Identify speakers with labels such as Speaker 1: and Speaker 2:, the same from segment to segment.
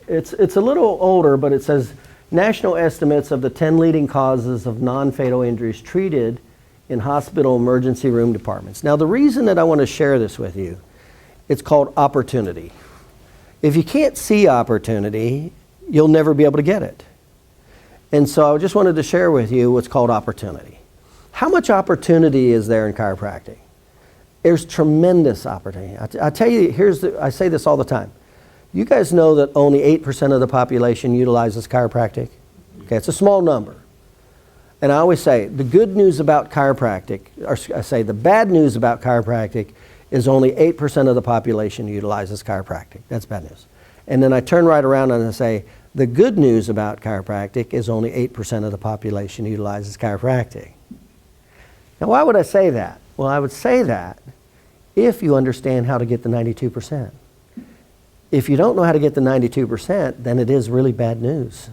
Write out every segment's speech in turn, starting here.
Speaker 1: It's a little older, but it says national estimates of the 10 leading causes of non-fatal injuries treated in hospital emergency room departments. Now, the reason that I want to share this with you, it's called opportunity. If you can't see opportunity, you'll never be able to get it. And so I just wanted to share with you what's called opportunity. How much opportunity is there in chiropractic? There's tremendous opportunity. I tell you, I say this all the time. You guys know that only 8% of the population utilizes chiropractic? Okay, it's a small number. And I always say, the good news about chiropractic, or I say the bad news about chiropractic is only 8% of the population utilizes chiropractic. That's bad news. And then I turn right around and I say, the good news about chiropractic is only 8% of the population utilizes chiropractic. Now, why would I say that? Well, I would say that if you understand how to get the 92%. If you don't know how to get the 92%, then it is really bad news.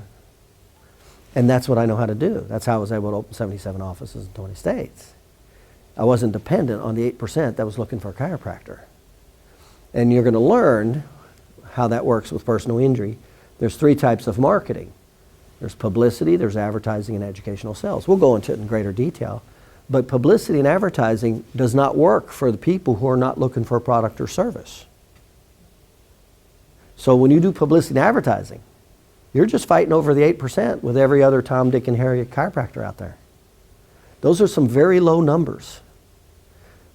Speaker 1: And that's what I know how to do. That's how I was able to open 77 offices in 20 states. I wasn't dependent on the 8% that was looking for a chiropractor. And you're going to learn how that works with personal injury. There's 3 types of marketing. There's publicity, there's advertising, and educational sales. We'll go into it in greater detail. But publicity and advertising does not work for the people who are not looking for a product or service. So when you do publicity and advertising, you're just fighting over the 8% with every other Tom, Dick, and Harry chiropractor out there. Those are some very low numbers.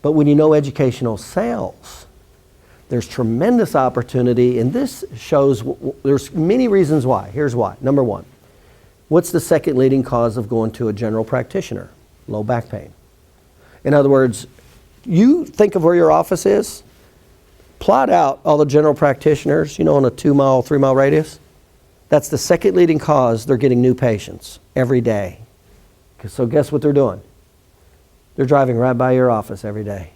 Speaker 1: But when you know educational sales, there's tremendous opportunity, and this shows there's many reasons why. Here's why. Number 1, what's the second leading cause of going to a general practitioner? Low back pain. In other words, you think of where your office is, plot out all the general practitioners, on a 2-mile, 3-mile radius. That's the second leading cause they're getting new patients every day. So guess what they're doing? They're driving right by your office every day.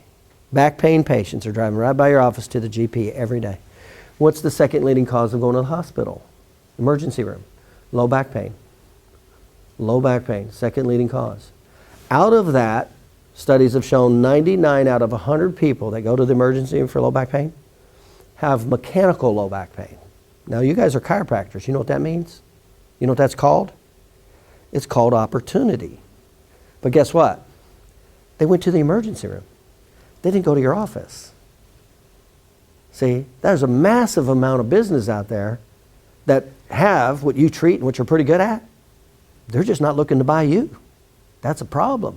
Speaker 1: Back pain patients are driving right by your office to the GP every day. What's the second leading cause of going to the hospital? Emergency room. Low back pain. Low back pain, second leading cause. Out of that, studies have shown 99 out of 100 people that go to the emergency room for low back pain have mechanical low back pain. Now, you guys are chiropractors. You know what that means? You know what that's called? It's called opportunity. But guess what? They went to the emergency room. They didn't go to your office. See, there's a massive amount of business out there that have what you treat and what you're pretty good at. They're just not looking to buy you. That's a problem.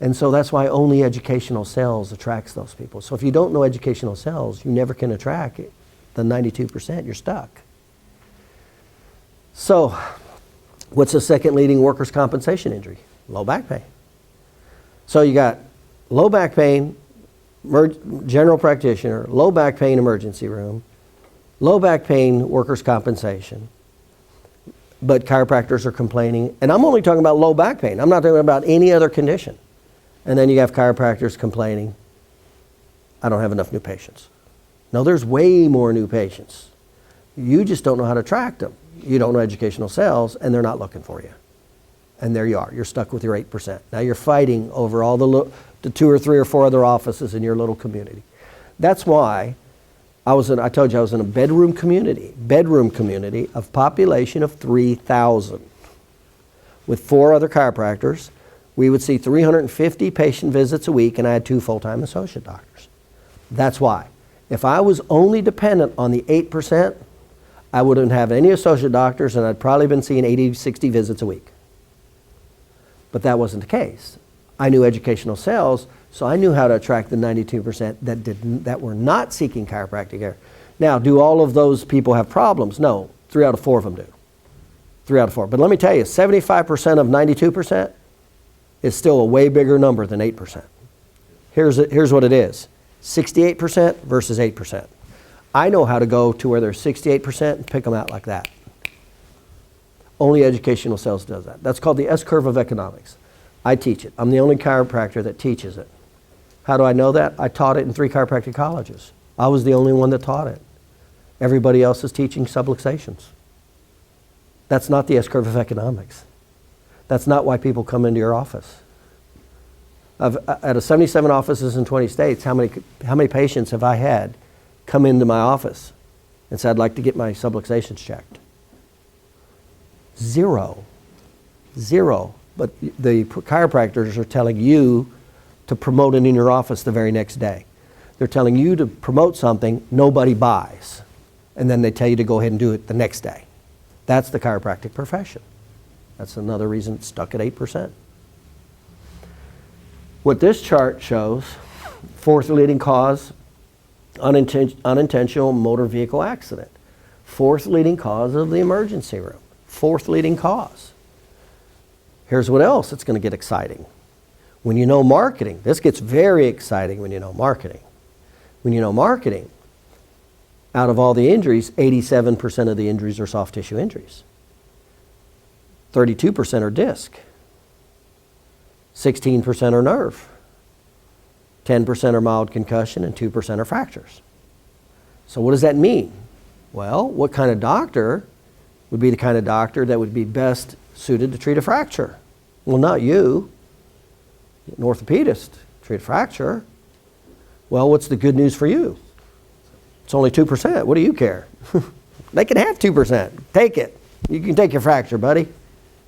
Speaker 1: And so that's why only educational sales attracts those people. So if you don't know educational sales, you never can attract the 92%. You're stuck. So what's the second leading workers' compensation injury? Low back pain. So you got low back pain, general practitioner, low back pain, emergency room, low back pain, workers' compensation. But chiropractors are complaining, and I'm only talking about low back pain. I'm not talking about any other condition. And then you have chiropractors complaining, I don't have enough new patients. No, there's way more new patients. You just don't know how to attract them. You don't know educational sales, and they're not looking for you. And there you are. You're stuck with your 8%. Now you're fighting over all the 2 or 3 or 4 other offices in your little community. That's why I told you I was in a bedroom community of population of 3,000 with 4 other chiropractors. We would see 350 patient visits a week, and I had 2 full-time associate doctors. That's why. If I was only dependent on the 8%, I wouldn't have any associate doctors, and I'd probably been seeing 80, 60 visits a week. But that wasn't the case. I knew educational sales, so I knew how to attract the 92% that were not seeking chiropractic care. Now, do all of those people have problems? No, 3 out of 4 of them do. 3 out of 4. But let me tell you, 75% of 92% is still a way bigger number than 8%. Here's what it is. 68% versus 8%. I know how to go to where there's 68% and pick them out like that. Only educational sales does that. That's called the S-curve of economics. I teach it. I'm the only chiropractor that teaches it. How do I know that? I taught it in 3 chiropractic colleges. I was the only one that taught it. Everybody else is teaching subluxations. That's not the S-curve of economics. That's not why people come into your office. Out of 77 offices in 20 states, how many patients have I had come into my office and said, I'd like to get my subluxations checked. Zero. But the chiropractors are telling you to promote it in your office the very next day. They're telling you to promote something nobody buys. And then they tell you to go ahead and do it the next day. That's the chiropractic profession. That's another reason it's stuck at 8%. What this chart shows, fourth leading cause, unintentional motor vehicle accident. Fourth leading cause of the emergency room. Fourth leading cause. Here's what else it's going to get exciting. When you know marketing, this gets very exciting when you know marketing. When you know marketing, out of all the injuries, 87% of the injuries are soft tissue injuries. 32% are disc. 16% are nerve. 10% are mild concussion and 2% are fractures. So what does that mean? Well, what kind of doctor would be the kind of doctor that would be best suited to treat a fracture? Well, not you. An orthopedist, treat a fracture. Well, what's the good news for you? It's only 2%. What do you care? They can have 2%. Take it. You can take your fracture, buddy.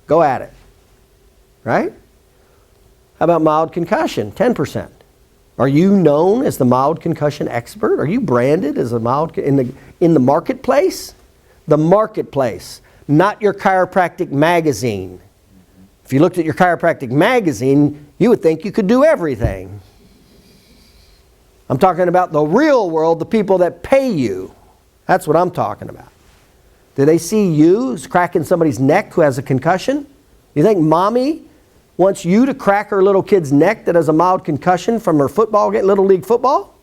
Speaker 1: Go at it. Right? How about mild concussion? 10%. Are you known as the mild concussion expert? Are you branded as a mild in the marketplace? The marketplace, not your chiropractic magazine. If you looked at your chiropractic magazine, you would think you could do everything. I'm talking about the real world, the people that pay you. That's what I'm talking about. Do they see you cracking somebody's neck who has a concussion? You think mommy wants you to crack her little kid's neck that has a mild concussion from her football, little league football?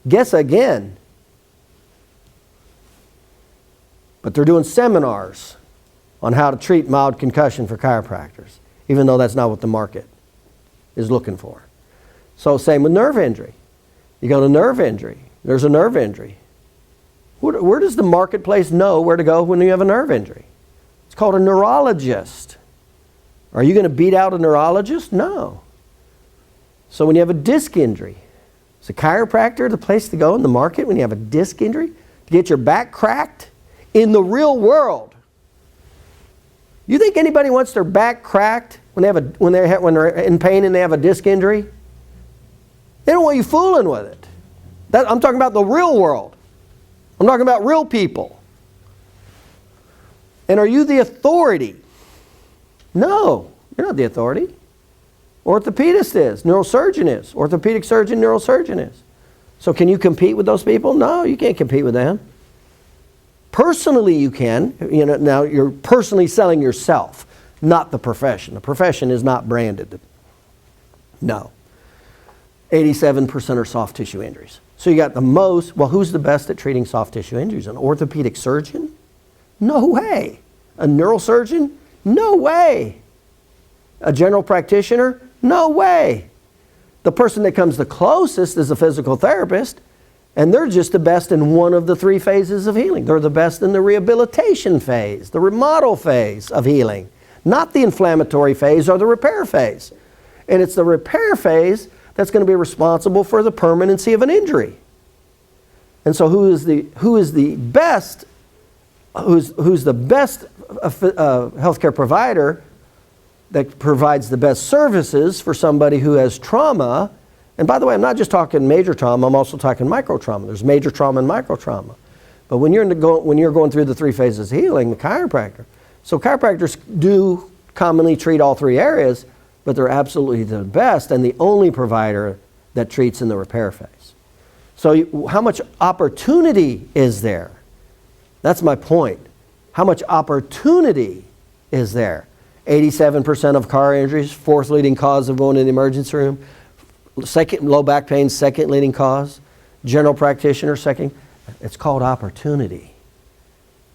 Speaker 1: Guess again. But they're doing seminars on how to treat mild concussion for chiropractors, even though that's not what the market is looking for. So same with nerve injury. You go to nerve injury. There's a nerve injury. Where does the marketplace know where to go when you have a nerve injury? It's called a neurologist. Are you going to beat out a neurologist? No. So when you have a disc injury, is a chiropractor the place to go in the market when you have a disc injury? To get your back cracked? In the real world. You think anybody wants their back cracked when they're in pain and they have a disc injury? They don't want you fooling with it. I'm talking about the real world. I'm talking about real people. And are you the authority? No, you're not the authority. Orthopedist is, neurosurgeon is, orthopedic surgeon, neurosurgeon is. So can you compete with those people? No, you can't compete with them. Personally you can. Now you're personally selling yourself, not the profession. The profession is not branded. No. 87% are soft tissue injuries. So you got the most, well, who's the best at treating soft tissue injuries? An orthopedic surgeon? No way. A neurosurgeon? No way. A general practitioner? No way. The person that comes the closest is a physical therapist, and they're just the best in one of the three phases of healing. They're the best in the rehabilitation phase, the remodel phase of healing, not the inflammatory phase or the repair phase. And it's the repair phase that's going to be responsible for the permanency of an injury. And so who is the best healthcare provider that provides the best services for somebody who has trauma? And by the way, I'm not just talking major trauma, I'm also talking micro trauma. There's major trauma and micro trauma. But when you're going through the three phases of healing, the chiropractor. So chiropractors do commonly treat all three areas, but they're absolutely the best and the only provider that treats in the repair phase. So how much opportunity is there? That's my point. How much opportunity is there? 87% of car injuries, fourth leading cause of going to the emergency room. Second, low back pain, second leading cause. General practitioner, second. It's called opportunity.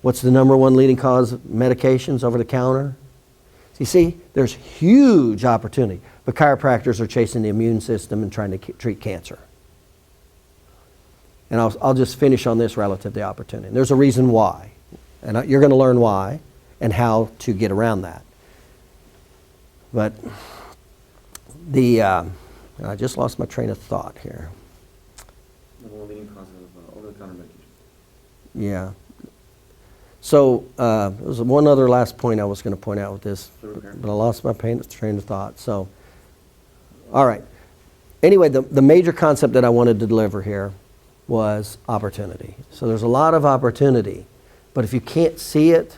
Speaker 1: What's the number one leading cause of medications over the counter? You see, there's huge opportunity. But chiropractors are chasing the immune system and trying to treat cancer. And I'll just finish on this relative to the opportunity. And there's a reason why. And you're going to learn why and how to get around that. But I just lost my train of thought here.
Speaker 2: The leading cause of over-the-counter medication.
Speaker 1: Yeah. So there was one other last point I was going to point out with this, but I lost my train of thought. So, all right. Anyway, the major concept that I wanted to deliver here was opportunity. So there's a lot of opportunity, but if you can't see it,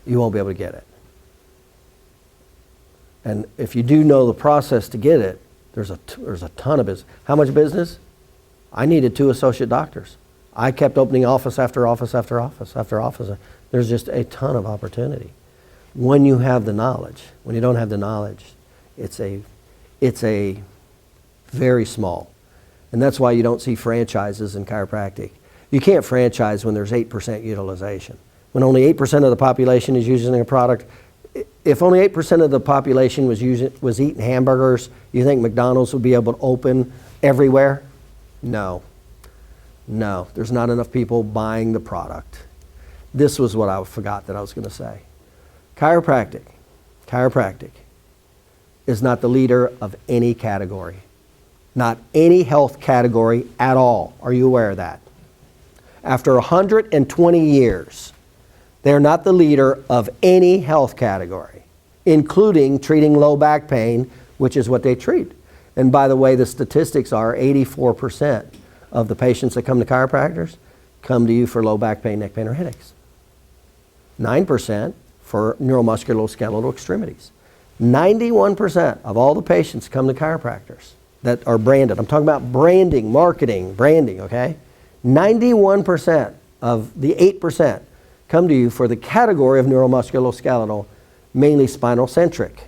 Speaker 1: you won't be able to get it. And if you do know the process to get it, there's a ton of business. How much business? I needed 2 associate doctors. I kept opening office after office after office after office. There's just a ton of opportunity. When you have the knowledge. When you don't have the knowledge, it's a very small. And that's why you don't see franchises in chiropractic. You can't franchise when there's 8% utilization. When only 8% of the population is using a product. If only 8% of the population was eating hamburgers, you think McDonald's would be able to open everywhere? No. No, there's not enough people buying the product. This was what I forgot that I was going to say. Chiropractic is not the leader of any category. Not any health category at all. Are you aware of that? After 120 years, they're not the leader of any health category, including treating low back pain, which is what they treat. And by the way, the statistics are 84% of the patients that come to chiropractors come to you for low back pain, neck pain, or headaches. 9% for neuromusculoskeletal extremities. 91% of all the patients come to chiropractors that are branded. I'm talking about branding, marketing, branding, okay? 91% of the 8% come to you for the category of neuromusculoskeletal, mainly spinal centric.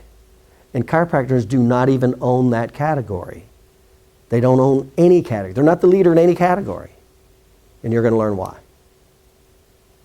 Speaker 1: And chiropractors do not even own that category. They don't own any category. They're not the leader in any category. And you're going to learn why.